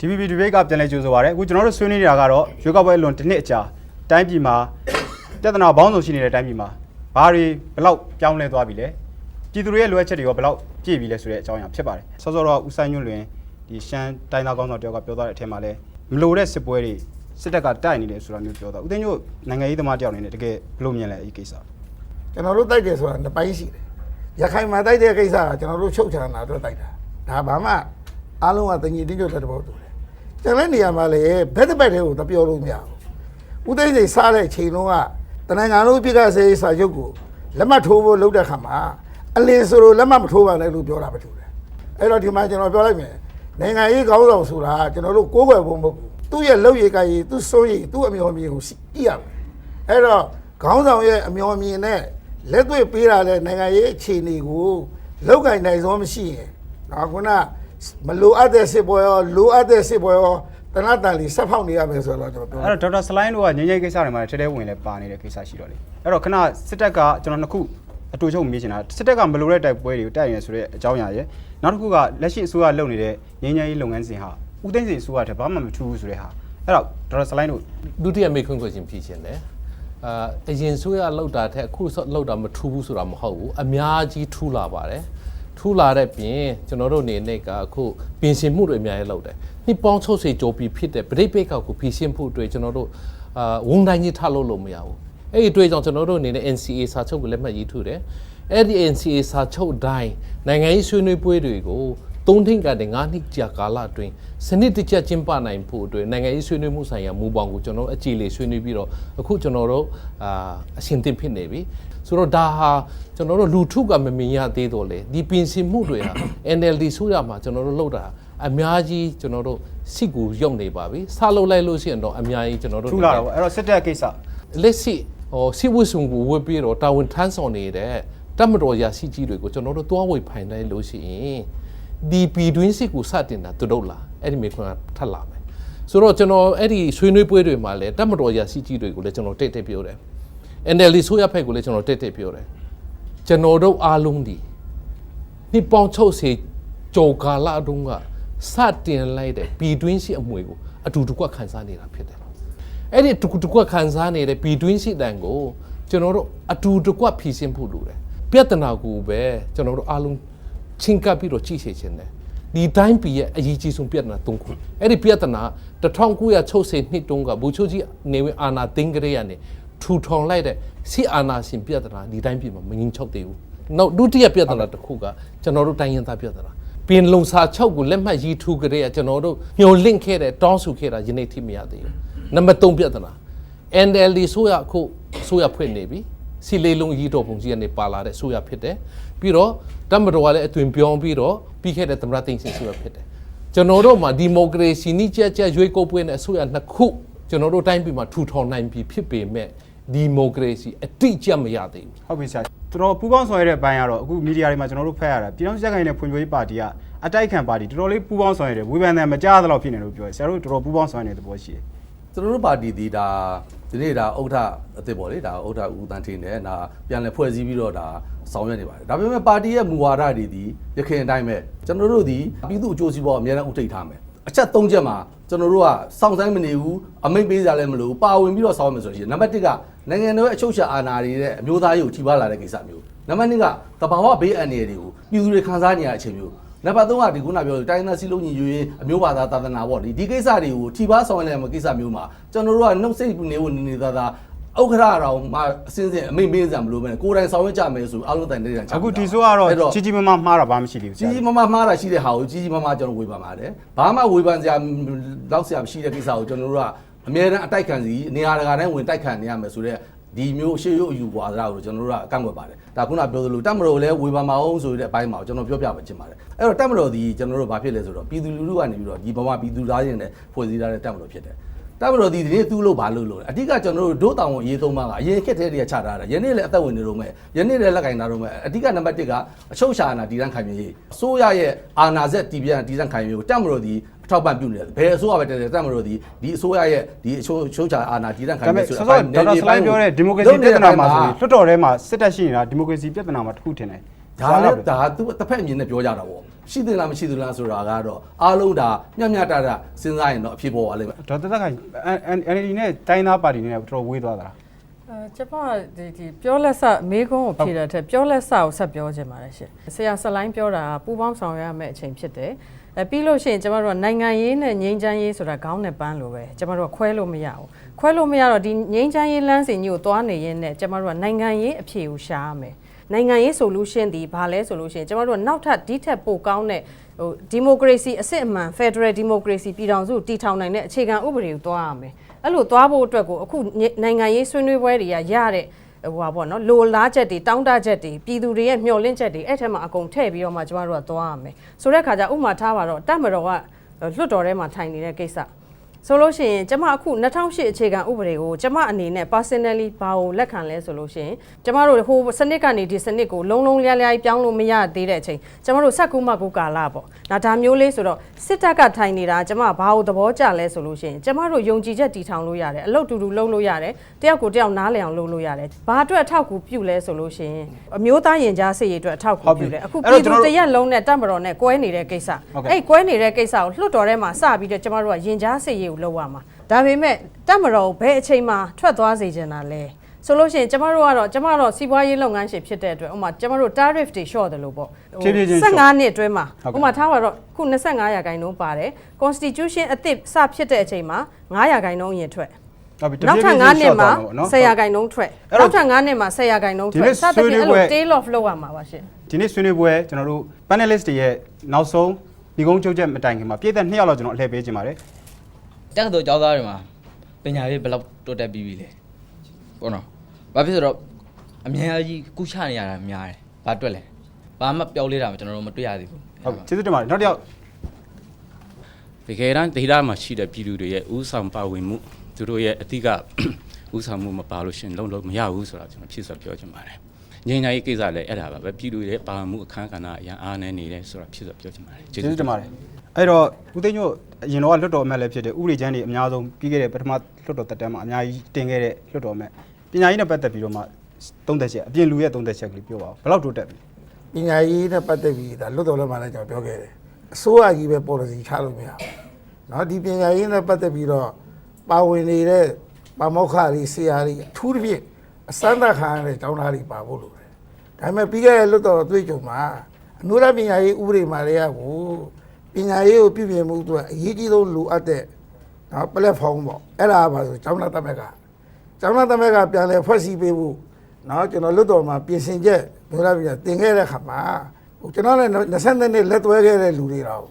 TVB ဒီဘေးကပြန်လဲကြိုဆိုပါရစေအခုကျွန်တော်တို့ဆွေးနွေးနေတာကတော့ရွေးကောက်ပွဲလွန်တစ်နှစ်အကြာတိုင်းပြည်မှာပြဿနာဘောင်းစုံရှိနေတဲ့တိုင်းပြည်မှာဘာတွေဘယ်လောက်ပြောင်းလဲသွားပြီလဲပြည်သူတွေရဲ့လိုအပ်ချက်တွေရောဘယ်လောက်ပြည့်ပြီလဲဆိုတဲ့အကြောင်းအရာဖြစ်ပါတယ်စောစောတော့ဦးဆိုင်ညွန့်လွင်ဒီရှမ်းတိုင်းသားကောင်းဆောင်တယောက်ကပြောသွားတဲ့အထက်မှာလဲမလိုတဲ့စစ်ပွဲတွေစစ်တပ်ကတိုက်နေတယ်ဆိုတာမျိုးပြောသွားဦးသိန်းညို့နိုင်ငံရေးသမားတယောက်အနေနဲ့တကယ်ဘယ်လိုမြင်လဲဒီကိစ္စကျွန်တော်တို့တိုက်တယ်ဆိုတာနှစ်ပိုင်းရှိတယ်ရခိုင်မှာတိုက်တဲ့ကိစ္စကကျွန်တော်တို့ချုပ်ချန်တာတော့တိုက်တာဒါဘာမှအားလုံးကတညီတင်းကြတဲ့ဘောတူတယ်ကျွန်တော်နေရာမှာလေဘက်တစ်ဘက်တွေကိုတပြောလို့မရဘူးဦးသိန်းစိန်စားတဲ့ချိန်လုံးကတနင်္ဂနွေလုံးပြကစေးစာချုပ်ကိုလက်မှတ်ထိုးဖို့လုပ်တဲ့ခါမှာအလင်းဆိုလို့လက်မှတ်မထိုးပါနဲ့လို့ပြောတာမတူတယ်အဲ့တော့ဒီမှာကျွန်တော်ပြောလိုက်မယ်နိုင်ငံရေးခေါင်းဆောင်ဆိုတာကျွန်တော်တို့ကိုးကွယ်ဖို့မဟုတ်ဘူးသူ့ရဲ့လုပ်ရည်ကရေးသူ့စိုးရည်သူ့အမျှော်မြင်ကိုကြည့်ရမယ်အဲ့တော့ခေါင်းဆောင်ရဲ့အမျှော်မြင်နဲ့လက်တွေ့ပေးရတဲ့နိုင်ငံရေးအခြေအနေကိုလောက်ကင်နိုင်စွမ်းမရှိရင်တော့ခုနမလိုအပ်တဲ့စစ်ပွဲရောလိုအပ်တဲ့စစ်ပွဲရောတနတ်တန်လီဆက်ဖောက်နေရမယ်ဆိုတော့ကျွန်တော်ပြောအဲ့တော့ဒေါက်တာဆလိုင်းတို့ကငြိမ်းချမ်းကိစ္စတွေမှာထဲထဲဝင်လဲပါနေတဲ့ကိစ္စရှိတော့လေအဲ့တော့ခဏစစ်တပ်ကကျွန်တော်နှစ်ခုအတူချုပ်မေးချင်တာစစ်တပ်ကမလိုတဲ့တိုက်ပွဲတွေကိုတိုက်နေဆိုတဲ့အကြောင်းအရာရဲ့နောက်တစ်ခုကလက်ရှိအစိုးရလုပ်နေတဲ့ငြိမ်းချမ်းရေးလုပ်ငန်းစဉ်ဟာဦးသိန်းစိန်အစိုးရတဲ့ဘာမှမထူးဘူးဆိုတဲ့ဟာအဲ့တော့ဒေါက်တာဆလိုင်းတို့ဒုတိယမေခွန်းကိုချင်းဖြည့်ရှင်တယ်အရင်ဆိုရလောက်တာထက်အခုလောက်တာမထူးဘူးဆိုတာမဟုတ်ဘူးအများကြီးထူးလာပါတယ်ထူးလာတဲ့ပြင်ကျွန်တော်တို့နေနဲ့ကအခုပြင်ဆင်မှုတွေအများကြီးလုပ်တယ်နှစ်ပေါင်း60ကျော်ပြီးဖြစ်တဲ့ဗြိပိတ်ကောက်ကိုပြင်ဆင်မှုတွေကျွန်တော်တို့ဝန်တိုင်းကြီးထားလို့မရဘူးအဲ့ဒီတွေ့ကြောင့်ကျွန်တော်တို့အနေနဲ့ NCA စာချုပ်ကိုလက်မှတ်ရေးထိုးတယ်အဲ့ဒီ NCA စာချုပ်တိုင်းနိုင်ငံရေးဆွေးနွေးပွဲတွေကို3နှစ်ကနေ9နှစ်ကြာကာလအတွင်းစနစ်တကျကျင်းပနိုင်ဖို့အတွက်နိုင်ငံရေးဆွေးနွေးမှုဆိုင်ရာမူပေါင်းကိုကျွန်တော်အခြေလေဆွေးနွေးပြီးတော့အခုကျွန်တော်တို့အရှင်းသင်ဖြစ်နေပြီဆိုတော့ဒါဟာကျွန်တော်တို့လူထုကမမြင်ရသေးတော့လေဒီပြင်ဆင်မှုတွေဟာ NLD ဆိုရမှာကျွန်တော်တို့လုပ်တာအများကြီးကျွန်တော်တို့စစ်ကူရုံနေပါပြီစလုပ်လိုက်လို့ရှိရင်တော့အများကြီးကျွန်တော်တို့ထူလာတော့အဲ့တော့စစ်တပ်ကိစ္စလက်ရှိစစ်ဝတ်စုံကိုဝတ်ပြီးတော့တာဝန်ထမ်းဆောင်နေတဲ့တပ်မတော်ရာရှိကြီးတွေကိုကျွန်တော်တို့တွားဝေဖိုင်တိုင်းလို့ရှိရင်ဒီပြည်တွင်းစစ်ကိုစတင်တာတို့လားအဲ့ဒီမေခွန်းထပ်လာမယ်ဆိုတော့ကျွန်တော်အဲ့ဒီဆွေးနွေးပွဲတွေမှာလည်းတပ်မတော်ရာရှိကြီးတွေကိုလည်းကျွန်တော်တိတ်တိတ်ပြောတယ် NLD ဆိုရဖက်ကိုလည်းကျွန်တော်တိတ်တိတ်ပြောတယ်ကျွန်တော်တို့အားလုံးဒီနှစ်ပေါင်း60ကျော်ကာလတုန်းကစတင်လိုက်တဲ့ပြည်တွင်းစစ်အမွေကိုအတူတကွခံစားနေတာဖြစ်တယ်အဲ့ဒီတကွခံစားနေတဲ့ပြည်တွင်းစစ်တန်ကိုကျွန်တော်တို့အတူတကွဖြည့်ရှင်းဖို့လိုတယ်ပြဿနာကိုပဲကျွန်တော်တို့အားလုံးချင်းကပ်ပြီးတော့ကြည့်စေချင်တယ်ဒီတိုင်းပြည်ရဲ့အရေးကြီးဆုံးပြဿနာ၃ခုအဲ့ဒီပြဿနာ1960နှစ်တုန်းကဘူချိုကြီးနေဝင်အာနာသိန်းကလေးကနေထူထောင်လိုက်တဲ့စစ်အာဏာရှင်ပြဿနာဒီတိုင်းပြည်မှာမငြင်းချုပ်သေးဘူးနောက်ဒုတိယပြဿနာတစ်ခုကကျွန်တော်တို့တိုင်းရင်းသားပြဿနာပင်လုံစာချုပ်ကိုလက်မှတ်ရေးထိုးကြတဲ့ကျွန်တော်တို့ညှို့လင့်ခဲ့တဲ့တောင်းဆိုခဲ့တာယနေ့ထိမရသေးဘူးနံပါတ်3ပြဿနာ NLD ဆိုရအခုဆိုရဖွင့်နေပြီစီလေးလုံးရေးတော်ပုံကြီးကနေပါလာတဲ့ဆိုရဖြစ်တယ်ပြီးတော့တမတော်ကလည်းအသွင်ပြောင်းပြီးတော့ပြီးခဲ့တဲ့သမ္မတသိန်းစင်ဆိုရဖြစ်တယ်ကျွန်တော်တို့မှာဒီမိုကရေစီနည်းကျရွေးကောက်ပွဲနဲ့အစိုးရနှစ်ခုကျွန်တော်တို့တိုင်းပြည်မှာထူထောင်နိုင်ပြီဖြစ်ပေမဲ့ဒီမိုကရေစီအတိအကျမရသေးဘူးဟုတ်ပြီဆရာကျွန်တော်ပူပေါင်းဆောင်ရတဲ့အပိုင်းကတော့အခုမီဒီယာတွေမှာကျွန်တော်တို့ဖတ်ရတာပြည်ထောင်စုကြက်ကိုင်တဲ့ဖွံ့ဖြိုးရေးပါတီကအတိုက်ခံပါတီတော်တော်လေးပူပေါင်းဆောင်ရတယ်ဝေဖန်တယ်မကြားသလောက်ဖြစ်နေလို့ပြောတယ်ဆရာတို့တော်တော်ပူပေါင်းဆောင်နေတဲ့သဘောရှိတယ်ကျွန်တော်တို့ပါတီဒီဒါဒီနေ့ဒါဥက္ကဋ္ဌအသစ်ပေါ့လေဒါဥက္ကဋ္ဌဦးတန်းထင်းနဲ့ဒါပြန်လည်ဖွဲ့စည်းပြီးတော့ဒါဆောင်ရွက်နေပါတယ်ဒါပေမဲ့ပါတီရဲ့မူဝါဒတွေဒီရခိုင်အတိုင်းပဲကျွန်တော်တို့ဒီပြည်သူ့အကျိုးစီးပွားအများအားဥထိတ်ထားမယ်အချက်၃ချက်မှာကျွန်တော်တို့ကစောင့်ဆိုင်မနေဘူးအမိန့်ပေးကြလည်းမလို့ပါဝင်ပြီးတော့ဆောင်ရွက်မယ်ဆိုရင်နံပါတ်1ကနိုင်ငံတော်ရဲ့အချုပ်အခြာအာဏာတွေရဲ့အမျိုးသားရေးကိုထိပါလာတဲ့ကိစ္စမျိုးနံပါတ်2ကတဘာဝဘေးအန္တရာယ်တွေကိုပြည်သူတွေခံစားနေရတဲ့အချိန်မျိုးနံပါတ်3ကဒီခုနပြောတိုင်းသားစီလုံးညီညွတ်ရေးအမျိုးဘာသာသာသနာပေါ့ဒီကိစ္စတွေကိုထိပါဆောင်ရွက်တဲ့ကိစ္စမျိုးမှာကျွန်တော်တို့ကနှုတ်ဆက်နေဖို့နေသားသားဥက္ခရာတော်မှာအစင်းစင်အမိန့်ပေးစရာမလိုပဲကိုယ်တိုင်ဆောင်ရွက်ကြမယ်ဆိုအားလုံးတိုင်တဲ့ကြအခုဒီဆိုကတော့ကြီးကြီးမားမားမှားတာဘာမှမရှိသေးဘူးကြီးကြီးမားမားမှားတာရှိတဲ့ဟာကိုကြီးကြီးမားမားကျွန်တော်ဝေဖန်ပါတယ်ဘာမှဝေဖန်စရာလောက်စရာမရှိတဲ့ကိစ္စကိုကျွန်တော်တို့ကအများအားအတိုက်ခံစီနေရာတကာတိုင်းဝင်တိုက်ခံနေရမယ်ဆိုတော့ဒီမျိုးရှေ့ရုပ်အယူဝါဒကိုကျွန်တော်တို့ကအကန့်ကွက်ပါတယ်ဒါခုနပြောသလိုတက်မတော်လည်းဝေဖန်မအောင်ဆိုတဲ့အပိုင်းမှာကျွန်တော်ပြောပြပါချင်ပါတယ်အဲ့တော့တက်မတော်ဒီကျွန်တော်တို့ဘာဖြစ်လဲဆိုတော့ပြည်သူလူထုကနေပြီးတော့ဒီဘဝပြည်သူသားချင်းနဲ့ဖွဲ့စည်းထားတဲ့တက်မတော်ဖြစ်တယ်တက်မတော်ဒီနေ့သူ့လို့ဘာလို့လို့အဓိကကျွန်တော်တို့ဒို့တောင်ကိုအရေးသုံးပါကအရင်ခက်တဲ့တွေကချထားတာယနေ့လည်းအသက်ဝင်နေတော့မဲ့ယနေ့လည်းလက်ကင်တာတော့မဲ့အဓိကနံပါတ်1ကအချုပ်ချာနာတည်တံ့ခိုင်မြဲရေးအစိုးရရဲ့အာဏာစက်တည်ပြန်တည်တံ့ခိုင်မြဲကိုတက်မတော်ဒီထောက်ပံ့ပြုနေတယ်ဘယ်အစိုးရပဲတက်တယ်တက်မလို့ဒီအစိုးရရဲ့ဒီအချိုးချာအာဏာတည်တံ့ခိုင်မြဲဆိုတော့ဒေါက်တာဆလိုင်းပြောတဲ့ဒီမိုကရေစီပြဿနာမှာဆိုလွှတ်တော်ထဲမှာစစ်တပ်ရှိနေတာဒီမိုကရေစီပြဿနာမှာတစ်ခုထင်တယ်ဒါလည်းဒါသူတစ်ဖက်အမြင်နဲ့ပြောကြတာပေါ့ ရှိသလားမရှိသလားဆိုတာကတော့အားလုံးဒါမျှမျှတတစဉ်းစားရင်တော့အဖြစ်ပေါ်ပါလိမ့်မယ် ဒေါက်တာသက်ခိုင် NLD နဲ့တိုင်းသားပါတီနဲ့တော်တော်ဝေးသွားတာလား ကျမဒီပြောလက်စမေးခွန်းကိုဖြေတဲ့ထက်ပြောလက်စကိုဆက်ပြောချင်ပါတယ်ရှင်ဆရာဆလိုင်းပြောတာပူပေါင်းဆောင်ရွက်ရမယ့်အချိန်ဖြစ်တယ်ပြီးလို့ရှိရင်ကျမတို့ကနိုင်ငံရေးနဲ့ငြိမ်းချမ်းရေးဆိုတာခေါင်းနဲ့ပန်းလိုပဲကျမတို့ကခွဲလို့မရဘူးခွဲလို့မရတော့ဒီငြိမ်းချမ်းရေးလမ်းစဉ်ကြီးကိုသွားနေရင်းနဲ့ကျမတို့ကနိုင်ငံရေးအဖြေကိုရှာရမယ်နိုင်ငံရေး solution ဒီဘာလဲဆိုလို့ရှိရင်ကျမတို့ကနောက်ထပ်ဒီထက်ပိုကောင်းတဲ့ဟိုဒီမိုကရေစီအစစ်အမှန် Federal Democracy ပြည်ထောင်စုတည်ထောင်နိုင်တဲ့အခြေခံဥပဒေကိုသွားရမယ်အဲ့လိုသွားဖို့အတွက်ကိုအခုနိုင်ငံရေးဆွေးနွေးပွဲတွေကရတဲ့ဟိုပါပေါ့နော်လိုလားချက်တွေတောင်းတချက်တွေပြည်သူတွေရဲ့မျှော်လင့်ချက်တွေအဲ့ထက်မှအကုန်ထည့်ပြီးတော့မှကျမတို့ကသွားရမယ်ဆိုတဲ့အခါကျဥပမာထားပါတော့တပ်မတော်ကလွှတ်တော်ထဲမှာထိုင်နေတဲ့ကိစ္စဆိုလို့ရှိရင်ကျမအခု2008အခြေခံဥပဒေကိုကျမအနေနဲ့ personally ဘာကိုလက်ခံလဲဆိုလို့ရှိရင်ကျမတို့ဟိုစနစ်ကနေဒီစနစ်ကိုလုံးလုံးလျားလျားပြောင်းလို့မရသေးတဲ့အချိန်ကျမတို့စက်ကူမကူကာလာပေါ့ဒါမျိုးလေးဆိုတော့စစ်တပ်ကထိုင်နေတာကျမဘာကိုသဘောကျလဲဆိုလို့ရှိရင်ကျမတို့ယုံကြည်ချက်တည်ထောင်လို့ရတယ်အလုပ်တူတူလုပ်လို့ရတယ်တယောက်ကိုတယောက်နားလည်အောင်လုပ်လို့ရတယ်ဘာအတွက်အထောက်အကူပြုလဲဆိုလို့ရှိရင်အမျိုးသားရင်ကြားစစ်ရေးအတွက်အထောက်အကူပြုတယ်အခုပြည်သူတရက်လုံးနဲ့တပ်မတော်နဲ့ကွဲနေတဲ့ကိစ္စအဲ့ကွဲနေတဲ့ကိစ္စကိုလွှတ်တော်ထဲမှာစပြီးတော့ကျမတို့ကရင်ကြားစစ်ရေးကိုလုပ်ရမှာဒါပေမဲ့တပ်မတော်ဘယ်အချိန်မှထွက်သွားစေချင်တာလဲဆိုလို့ရှိရင်ကျမတို့ကတော့စီးပွားရေးလုပ်ငန်းရှင်ဖြစ်တဲ့အတွက်ဥပမာကျမတို့ tariff တွေ short တယ်လို့ပေါ့15နှစ်အတွင်းမှာဥပမာထားပါတော့ခု25ရာခိုင်နှုန်းပါတယ် constitution အသစ်စဖြစ်တဲ့အချိန်မှာ9ရာခိုင်နှုန်းရင်ထွက်နောက်ထပ်9နှစ်မှာ10ရာခိုင်နှုန်းထွက်နောက်ထပ်9နှစ်မှာ10ရာခိုင်နှုန်းထွက်စသဖြင့်အဲ့လို tail off လုပ်ရမှာပါရှင်ဒီနေ့ဆွေးနွေးပွဲကျွန်တော်တို့ panelist တွေရဲ့နောက်ဆုံးဒီကုန်းချုပ်ချက်မတိုင်ခင်မှာပြည်သက်2ယောက်လောက်ကျွန်တော်အလှည့်ပေးခြင်းပါတယ်တက္ကသိုလ်ကျောင်းသားတွေမှာပညာရေးဘယ်လောက်တိုးတက်ပြီးပြီလဲပေါ့နော်ဘာဖြစ်ဆိုတော့အများကြီးကုချနေရတာများတယ်ဘာတွက်လဲဘာမှပြောလေးတာကျွန်တော်တို့မတွေ့ရသေးဘူးဟုတ်ကျေးဇူးတင်ပါတယ်နောက်တစ်ယောက်တကယ်တမ်းဒေသမှာရှိတဲ့ပြည်သူတွေရဲ့ဥဆောင်ပါဝင်မှုသူတို့ရဲ့အဓိကဥဆောင်မှုမပါလို့ရှင်လုံးလုံးမရဘူးဆိုတာကျွန်တော်ဖြည့်စွက်ပြောချင်ပါတယ်ငြိမ်းချမ်းရေးကိစ္စလည်းအဲ့ဒါပါပဲပြည်သူတွေရဲ့ပါဝင်မှုအခမ်းကဏ္ဍအရန်အားနည်းနေတယ်ဆိုတာဖြည့်စွက်ပြောချင်ပါတယ်ကျေးဇူးတင်ပါတယ်အဲ့တော့ဦးသိန်းညို့အရင်တော့လွတ်တော်အမတ်လည်းဖြစ်တယ်ဥပဒေကျမ်းတွေအများဆုံးပြီးခဲ့တဲ့ပထမလွတ်တော်တက်တန်းမှာအများကြီးတင်ခဲ့တဲ့လွတ်တော်အမတ်ပညာရေးနဲ့ပတ်သက်ပြီးတော့မှ30ချက်အပြင်လူရဲ့30ချက်ကလေးပြောပါဦးဘယ်လောက်တိုးတက်ပြီပညာရေးနဲ့ပတ်သက်ပြီးဒါလွတ်တော်လည်းမှလည်းကျွန်တော်ပြောခဲ့တယ်အစိုးရကြီးပဲ policy ချလို့မရဘူးเนาะဒီပညာရေးနဲ့ပတ်သက်ပြီးတော့ပါဝင်နေတဲ့ပါမောက္ခတွေဆရာတွေအထူးသဖြင့်အစမ်းသပ်ခံရတဲ့ကျောင်းသားတွေပါဖို့လိုတယ်ဒါပေမဲ့ပြီးခဲ့တဲ့လွတ်တော်တွေ့ကြုံမှာအမျိုးသားပညာရေးဥပဒေမှာလည်းကိုပညာရေးကိုပြုပြင်မှုအတွက်အရေးကြီးဆုံးလိုအပ်တဲ့နော် platform ပေါ့အဲ့ဒါပါဆိုကျောင်းသားသမက်ကပြန်လဲဖွဲ့စည်းပေးဖို့နော်ကျွန်တော်လွတ်တော်မှာပြင်ဆင်ချက်မျိုးလာပြီးတင်ခဲ့တဲ့ခါမှာကျွန်တော်လည်း20နှစ်လက်သွဲခဲ့တဲ့လူတွေတော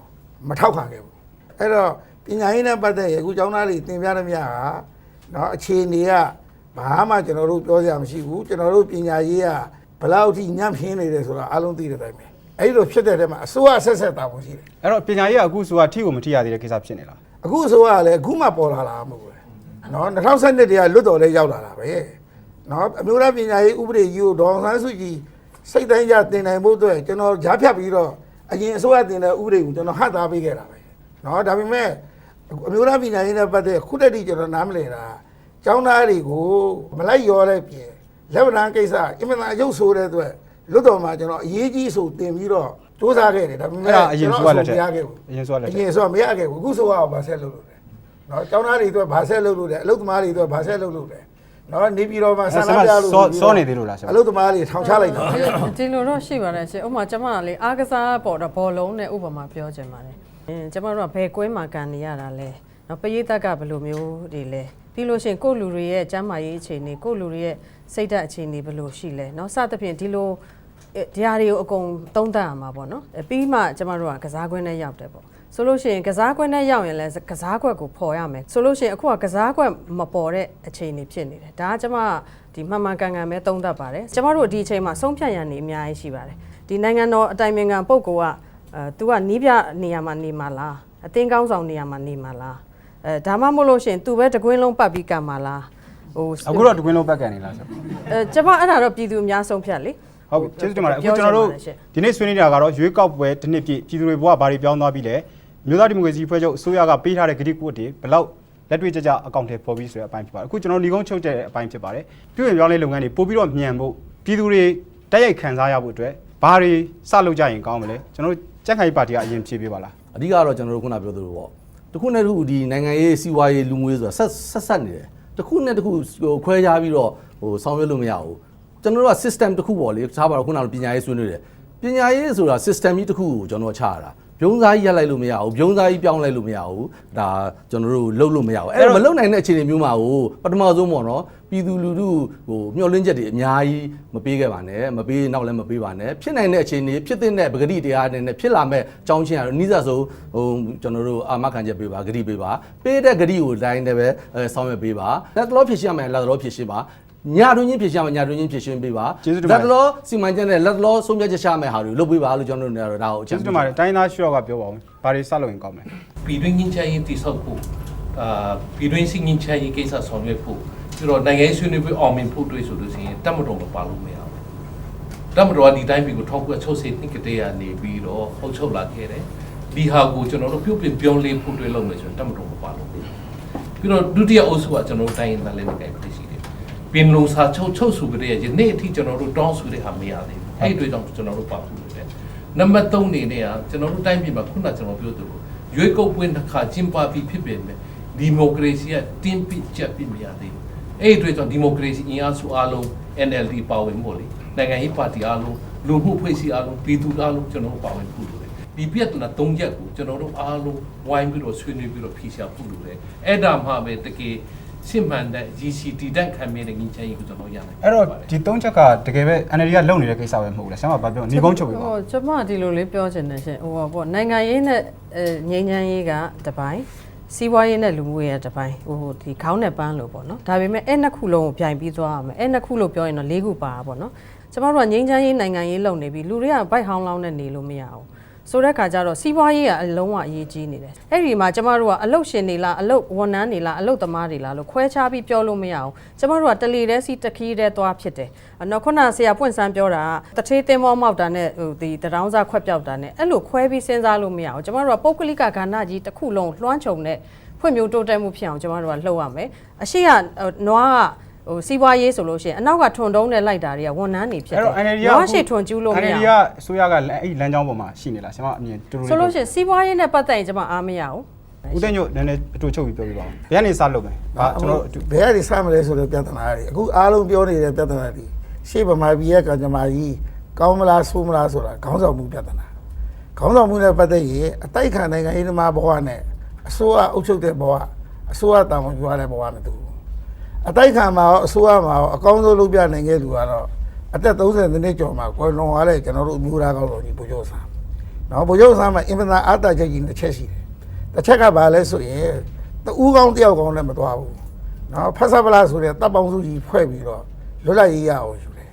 ့မထောက်ခံခဲ့ဘူးအဲ့တော့ပညာရေးနဲ့ပတ်သက်ရင်အခုကျောင်းသားတွေသင်ပြရမြားကနော်အခြေအနေကဘာမှကျွန်တော်တို့ပြောစရာမရှိဘူးကျွန်တော်တို့ပညာရေးကဘယ်လောက်ထိညံ့ဖျင်းနေတယ်ဆိုတာအားလုံးသိတဲ့အတိုင်းပဲအဲ့လိုဖြစ်တဲ့ထဲမှာအစိုးရဆက်တာပုံရှိတယ်အဲ့တော့ပညာရေးကအခုဆိုတာထိကိုမထိရသေးတဲ့ကိစ္စဖြစ်နေလားအခုအစိုးရကလည်းအခုမှပေါ်လာမဟုတ်ဘူးနော်2012တည်းကလွတ်တော်လေးရောက်လာတာပဲနော်အမျိုးသားပညာရေးဥပဒေကြီးကိုဒေါ်ဆန်းစုကြည်စိတ်တိုင်းကြတင်နိုင်ဖို့အတွက်ကျွန်တော်ကြားဖြတ်ပြီးတော့အရင်အစိုးရတင်တဲ့ဥပဒေကိုကျွန်တော်ဟတ်သားပေးခဲ့တာပဲနော်ဒါပေမဲ့အမျိုးသားပညာရေးနဲ့ပတ်သက်ခုတည်းကကျွန်တော်နားမလည်တာကျောင်းသားတွေကိုမလိုက်ရောတဲ့ပြင်လက်ဗနန်ကိစ္စအင်မတန်အယုတ်ဆိုးတဲ့အတွက်လွတ်တော်မှာကျွန်တော်အရေးကြီးဆိုတင်ပြီးတော့စူးစမ်းခဲ့တယ်ဒါပေမဲ့အရင်ဆိုရလက်ထက်အရင်ဆိုမရခဲ့ဘူးအခုဆိုရအောင်ဗာဆက်လုပ်လို့တယ်နော်ကျောင်းသားတွေအတွက်ဗာဆက်လုပ်လို့တယ်အလုပ်သမားတွေအတွက်ဗာဆက်လုပ်လို့တယ်နော်နေပြည်တော်မှာဆန္ဒပြလို့စောနေသေးလို့လားဆရာအလုပ်သမားတွေထောင်ချလိုက်တာဒီလိုတော့ရှိပါတယ်ရှင်ဥပမာကျမကလေအားကစားပေါ်တော့ဘောလုံးနဲ့ဥပမာပြောချင်ပါတယ်ကျမတို့ကဘယ်ကွင်းမှာကန်နေရတာလဲနော်ပရိသတ်ကဘယ်လိုမျိုးတွေလဲပြီးလို့ရှိရင်ကိုယ့်လူတွေရဲ့ကျန်းမာရေးအခြေအနေကိုယ့်လူတွေရဲ့စိတ်ဓာတ်အခြေအနေဘယ်လိုရှိလဲနော်စသဖြင့်ဒီလိုဒီဟာတွေကိုအကုန်သုံးသပ်ရမှာပေါ့နော်ပြီးမှကျမတို့ကကစားကွင်းနဲ့ရောက်တယ်ပေါ့ဆိုလို့ရှိရင်ကစားကွင်းနဲ့ရောက်ရင်လည်းကစားကွက်ကိုပေါ်ရမယ်ဆိုလို့ရှိရင်အခုကကစားကွက်မပေါ်တဲ့အခြေအနေဖြစ်နေတယ်ဒါကကျမဒီမှန်မှန်ကန်ကန်ပဲသုံးသပ်ပါတယ်ကျမတို့ဒီအချိန်မှာဆုံးဖြတ်ရန်နေအများကြီးရှိပါတယ်ဒီနိုင်ငံတော်အတိုင်ပင်ခံပုဂ္ဂိုလ်ကသူကနီးပြနေရာမှာနေမှာလားအသင်းကောင်းဆောင်နေရာမှာနေမှာလားဒါမှမဟုတ်လို့ရှိရင်သူပဲတကွင်းလုံးပတ်ပြီးကန်မှာလားဟိုအခုတော့တကွင်းလုံးပတ်ကန်နေလားဆိုကျမအဲ့ဒါတော့ပြည်သူအများဆုံးဖြတ်လေဟုတ်ကျေးဇူးတင်ပါတယ်အခုကျွန်တော်တို့ဒီနေ့ဆွေးနွေးနေတာကတော့ရွေးကောက်ပွဲတစ်နှစ်ပြည့်ပြည်သူတွေဘဝဘာတွေပြောင်းသွားပြီလဲမြို့သားဒီမိုကရေစီဖွဲ့ချုပ်အစိုးရကပေးထားတဲ့ကတိကဝတ်တွေဘယ်လောက်လက်တွေ့ကျကျအကောင့်ထဲပေါ်ပြီးဆိုတဲ့အပိုင်းဖြစ်ပါတယ်အခုကျွန်တော်ညီကုန်းချုပ်တဲ့အပိုင်းဖြစ်ပါတယ်ပြုပြင်ပြောင်းလဲလုပ်ငန်းတွေပို့ပြီးတော့မြန်ဖို့ပြည်သူတွေတိုက်ရိုက်ခံစားရဖို့အတွက်ဘာတွေစလုပ်ကြရင်ကောင်းမလဲကျွန်တော်တို့ ကြက်ခိုင်ပါတီကအရင်ဖြည့်ပေးပါလား အဓိကတော့ကျွန်တော်တို့ခုနပြောသလိုပေါ့တခုနဲ့တခုဒီနိုင်ငံရေးစီးပွားရေးလူငွေဆိုတာဆက်နေတယ်တခုနဲ့တခုခွဲခြားပြီးတော့ဆောင်ရွက်လို့မရဘူးကျွန်တော်တို့က system တခုပေါ့လေစားပါတော့ခုနကပညာရေးဆွေးနွေးတယ်ပညာရေးဆိုတာ system ကြီးတခုကိုကျွန်တော်ချရတာပြုံးစားကြီးရက်လိုက်လို့မရဘူးပြုံးစားကြီးပြောင်းလိုက်လို့မရဘူးဒါကျွန်တော်တို့လှုပ်လို့မရဘူးအဲ့တော့မလှုပ်နိုင်တဲ့အခြေအနေမျိုးမှာကိုပထမဆုံးပေါ့နော်ပြည်သူလူထုမျှော်လင့်ချက်တွေအများကြီးမပေးခဲ့ပါနဲ့မပေးနောက်လည်းမပေးပါနဲ့ဖြစ်နိုင်တဲ့အခြေအနေဖြစ်တဲ့ပဂတိတရားနဲ့ဖြစ်လာမဲ့အကြောင်းချင်းကတော့နှိစက်ဆုံးကျွန်တော်တို့အာမခံချက်ပေးပါဂတိပေးပါပေးတဲ့ဂတိကိုတိုင်းလည်းပဲဆောင်ရွက်ပေးပါလက်တော်ဖြစ်ရှင်းမယ်လက်တော်ဖြစ်ရှင်းပါညာတွင်ချင်းဖြစ်ရှင်းမယ်ညာတွင်ချင်းဖြစ်ရှင်းပေးပါလက်တော်စီမံချက်နဲ့လက်တော်ဆုံးဖြတ်ချက်ချမယ်ဟာတွေလုပ်ပေးပါလို့ကျွန်တော်တို့ကတော့ဒါကိုအချက်ပြပါတယ် တိုင်းသားရှော့ကပြောပါဦးဘာတွေစလုပ်ရင်ကောင်းမလဲ ပြည်တွင်းငင်းချရေးတိဆောက်ဖို့ပြည်တွင်းစစ်ငင်းချရေးကိစ္စဆောင်ရွက်ဖို့ပြီးတော့နိုင်ငံရေးဆွေးနွေးပွဲအောင်မြင်ဖို့တွေ့ဆိုလို့ရှိရင်တမတော်မပါလို့မရဘူးတမတော်ကဒီတိုင်းပြည်ကို1960နှစ်ကတည်းကနေပြီးတော့အုပ်ချုပ်လာခဲ့တယ်ဒီဟာကိုကျွန်တော်တို့ပြုပြင်ပြောင်းလဲဖို့တွေ့လုပ်မယ်ဆိုရင်တမတော်မပါလို့ပြီးတော့ဒုတိယအုပ်စုကကျွန်တော်တို့တိုင်းရင်းသားလည်းမကိုင်ဖြစ်ရှိတယ်ပင်လုံစာချုပ်စုကတည်းကယနေ့အထိကျွန်တော်တို့တောင်းဆိုတဲ့ဟာမရသေးဘူးအဲ့ဒီအတွက်ကြောင့်ကျွန်တော်တို့ပါဖို့လုပ်တယ်နံပါတ်3အနေနဲ့ကကျွန်တော်တို့တိုင်းပြည်မှာခုနကကျွန်တော်ပြောသလိုရွေးကောက်ပွဲတစ်ခါကျင်းပပြီးဖြစ်ပေမဲ့ဒီမိုကရေစီကတင်းပြချက်ပြမရသေးဘူးအဲ့ဒီအတွက်ကြောင့်ဒီမိုကရေစီအင်အားစုအားလုံး NLD ပါဝင်ဖို့လေနိုင်ငံရေးပါတီအားလုံးလူမှုဖွဲ့စည်းအားလုံးပြည်သူအားလုံးကျွန်တော်တို့ပါဝင်ဖို့လိုတယ်ဒီပြဿနာ3ချက်ကိုကျွန်တော်တို့အားလုံးဝိုင်းပြီးတော့ဆွေးနွေးပြီးတော့ဖြေရှာဖို့လိုတယ်အဲ့ဒါမှပဲတကယ်စစ်မှန်တဲ့ GCT တိုက်ခံမြဲတဲ့ငင်းချင်ကိုကျွန်တော်ရနိုင်အဲ့တော့ဒီ3ချက်ကတကယ်ပဲ NLD ကလုံနေတဲ့ကိစ္စပဲမဟုတ်ဘူးလားဆရာမဘာပြောနေကုန်းချုပ်ပြီပေါ့ကျွန်မဒီလိုလေးပြောချင်တယ်ရှင်ဟိုပေါ့နိုင်ငံရေးနဲ့ငြိမ်းချမ်းရေးကတစ်ပိုင်းစီးပွားရေးနဲ့လူမှုရေးတစ်ပိုင်းဟိုဒီခေါင်းနဲ့ပန်းလို့ပေါ့နော်ဒါပေမဲ့အဲ့နှစ်ခုလုံးကိုပြိုင်ပြီးသွားရမယ်အဲ့နှစ်ခုလို့ပြောရင်တော့၄ခုပါတာပေါ့နော်ကျွန်တော်တို့ကငြိမ်းချမ်းရေးနိုင်ငံရေးလုပ်နေပြီလူတွေကဘိုက်ဟောင်းလောင်းနဲ့နေလို့မရဘူးဆိုတဲ့ခါကျတော့စီးပွားရေးကအလုံးဝအရေးကြီးနေတယ်အဲ့ဒီမှာကျမတို့ကအလုတ်ရှင်တွေလားအလုတ်ဝန်ထမ်းတွေလားအလုတ်သမားတွေလားလို့ခွဲခြားပြီးပြောလို့မရအောင်ကျမတို့ကတလီတဲ့စီတခီးတဲ့သွားဖြစ်တယ်နော်ခုနဆရာပွင့်ဆန်းပြောတာကတထေးတင်မောမောက်တာနဲ့ဟိုဒီတရောင်းစားခွက်ပြောက်တာနဲ့အဲ့လိုခွဲပြီးစဉ်းစားလို့မရအောင်ကျမတို့ကပုဂ္ဂလိကကဏ္ဍကြီးတစ်ခုလုံးလွှမ်းခြုံတဲ့ဖွံ့ဖြိုးတိုးတက်မှုဖြစ်အောင်ကျမတို့ကလှုပ်ရမယ်အရှိကနွားကဟိုစီးပွားရေးဆိုလို့ရှိရင်အနောက်ကထွန်တုံးနဲ့လိုက်တာတွေကဝန်ထမ်းတွေဖြစ်တယ်။ဘာရှိထွန်ကျူးလို့မရဘူး။ NLD ကအစိုးရကအဲ့လမ်းကြောင်းပေါ်မှာရှိနေလားဆရာမအမြင်တူတူလေးဆိုလို့ရှိရင်စီးပွားရေးနဲ့ပတ်သက်ရင်ကျွန်မအားမရဘူး။ဦးသိန်းညို့နည်းနည်းအတူချုပ်ပြီးပြောပြပါဦး။ဘယ်ကနေစလုပ်မလဲ။ဘာကျွန်တော်ဘယ်ကနေစမလဲဆိုတော့ပြဿနာတွေအခုအားလုံးပြောနေတဲ့ပြဿနာတွေရှေ့ဗမာပြည်ရဲ့ကံကြမ္မာကြီးကောင်းမလားဆိုးမလားဆိုတာခေါင်းဆောင်မှုပြဿနာခေါင်းဆောင်မှုနဲ့ပတ်သက်ရင်အတိုက်ခံနိုင်ငံရေးသမားဘဝနဲ့အစိုးရအုပ်ချုပ်တဲ့ဘဝအစိုးရတာဝန်ယူရတဲ့ဘဝနဲ့တူအတိုက်ခံမှာရောအစိုးရမှာရောအကောင်းဆုံးလုပ်ပြနိုင်ခဲ့သူကတော့အသက်30နှစ်ကျော်မှာကွယ်လွန်သွားတဲ့ကျွန်တော်တို့အမျိုးသားကောင်းဆောင်ကြီးဗိုလ်ချုပ်ဆန်းနော်ဗိုလ်ချုပ်ဆန်းမှာအင်ပန်အားတာချက်ကြီးတစ်ချက်ရှိတယ်တစ်ချက်ကဘာလဲဆိုရင်တူးကောင်းတယောက်ကောင်းလည်းမသွားဘူးနော်ဖတ်ဆပ်ပလားဆိုတဲ့တပ်ပေါင်းစုကြီးဖွဲ့ပြီးတော့လွတ်လပ်ရေးရအောင်ယူတယ်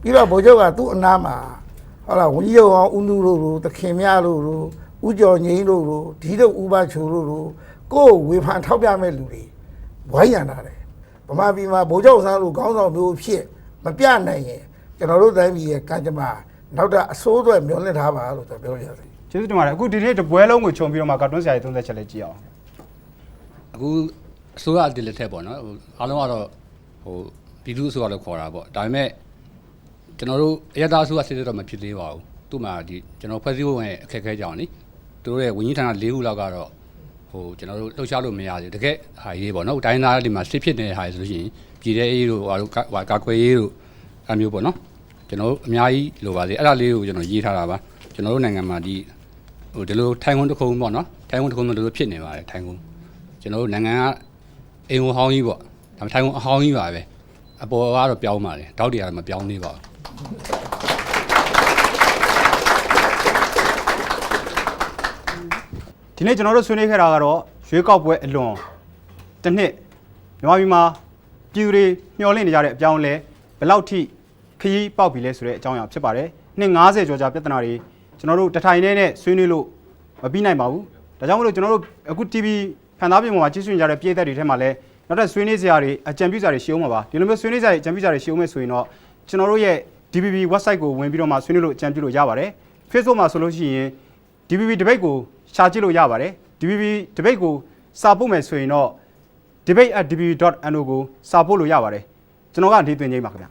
ပြီးတော့ဗိုလ်ချုပ်ကသူ့အနားမှာဟုတ်လားဝန်ကြီးချုပ်အောင်ဦးနုတို့လိုသခင်မြတို့လိုဦးကျော်ငိမ့်တို့လိုဒီတို့ဦးပါချိုတို့လိုကိုယ်ဝေဖန်ထောက်ပြမဲ့လူတွေဝိုင်းရံတာတယ်ဗမာပြည်မှာဗိုလ်ချုပ်ဆန်းလိုခေါင်းဆောင်မျိုးဖြစ်မပြနိုင်ရင်ကျွန်တော်တို့တိုင်းပြည်ရဲ့ကံကြမ္မာနောက်တာအစိုးရမျှော်လင့်ထားပါလို့ပြောရစီကျေးဇူးတင်ပါတယ်အခုဒီနေ့တပွဲလုံးကိုခြုံပြီးတော့မှကာတွန်းဆရာကြီး30ချက်လေးကြည့်အောင်အခုအစိုးရအတည်လက်ထက်ပေါ့နော်အားလုံးကတော့ဟိုပြည်သူ့အစိုးရလို့ခေါ်တာပေါ့ဒါပေမဲ့ကျွန်တော်တို့အရသာအစိုးရစစ်စစ်တော့မဖြစ်သေးပါဘူးသူ့မှာဒီကျွန်တော်ဖွဲ့စည်းပုံရဲ့အခက်အခဲကြောင့်နိသူတို့ရဲ့ဝန်ကြီးဌာန၄ခုလောက်ကတော့ဟိုကျွန်တော်တို့လှုပ်ရှားလို့မရသေးတကယ်ဟာရေးပေါ့နော်တိုင်းသားတွေမှာစစ်ဖြစ်နေတဲ့ဟာဆိုလို့ရှိရင်ပြည်တဲ့အေးတို့ဟာတို့ကာကွယ်ရေးတို့အမျိုးပေါ့နော်ကျွန်တော်တို့အများကြီးလိုပါသေးအဲ့ဒါလေးကိုကျွန်တော်ရေးထားတာပါကျွန်တော်တို့နိုင်ငံမှာဒီဟိုဒီလိုထိုင်ခွန်းတစ်ခုပေါ့နော်ထိုင်ခွန်းတစ်ခုမျိုးလိုဖြစ်နေပါတယ်ထိုင်ခွန်းကျွန်တော်တို့နိုင်ငံကအိမ်ဝဟောင်းကြီးပေါ့ဒါပေမဲ့ထိုင်ခွန်းအဟောင်းကြီးပါပဲအပေါ်ကတော့ပြောင်းပါတယ်တောက်တွေကတော့မပြောင်းသေးပါဘူးဒီနေ့ကျွန်တော်တို့ဆွေးနွေးခဲ့တာကတော့ရွေးကောက်ပွဲအလွန်တစ်နှစ်မြန်မာပြည်မှာပြည်သူတွေမျှော်လင့်နေကြတဲ့အပြောင်းလဲဘယ်လောက်ထိခရီးပေါက်ပြီလဲဆိုတဲ့အကြောင်းအရာဖြစ်ပါတယ်နှစ်90ကျော်ကြာပြဿနာတွေကျွန်တော်တို့တထိုင်နဲ့ဆွေးနွေးလို့မပြီးနိုင်ပါဘူးဒါကြောင့်မလို့ကျွန်တော်တို့အခု TV ဖန်သားပြင်ပေါ်မှာကြည့်ရှုနေကြတဲ့ပြည်သက်တွေထဲမှာလည်းနောက်ထပ်ဆွေးနွေးစရာတွေအကြံပြုစရာတွေရှိအောင်ပါဒီလိုမျိုးဆွေးနွေးစရာအကြံပြုစရာတွေရှိအောင်မယ်ဆိုရင်တော့ကျွန်တော်တို့ရဲ့ DPP website ကိုဝင်ပြီးတော့မှဆွေးနွေးလို့အကြံပြုလို့ရပါတယ် Facebook မှာဆိုလို့ရှိရင် DPP debate ကိုရှာကြည့်လို့ရပါတယ် DPP debate ကိုစာပို့မယ်ဆိုရင်တော့ debate@dpp.no ကိုစာပို့လို့ရပါတယ်ကျွန်တော်ကနေသွင်းချင်းပါခင်ဗျာ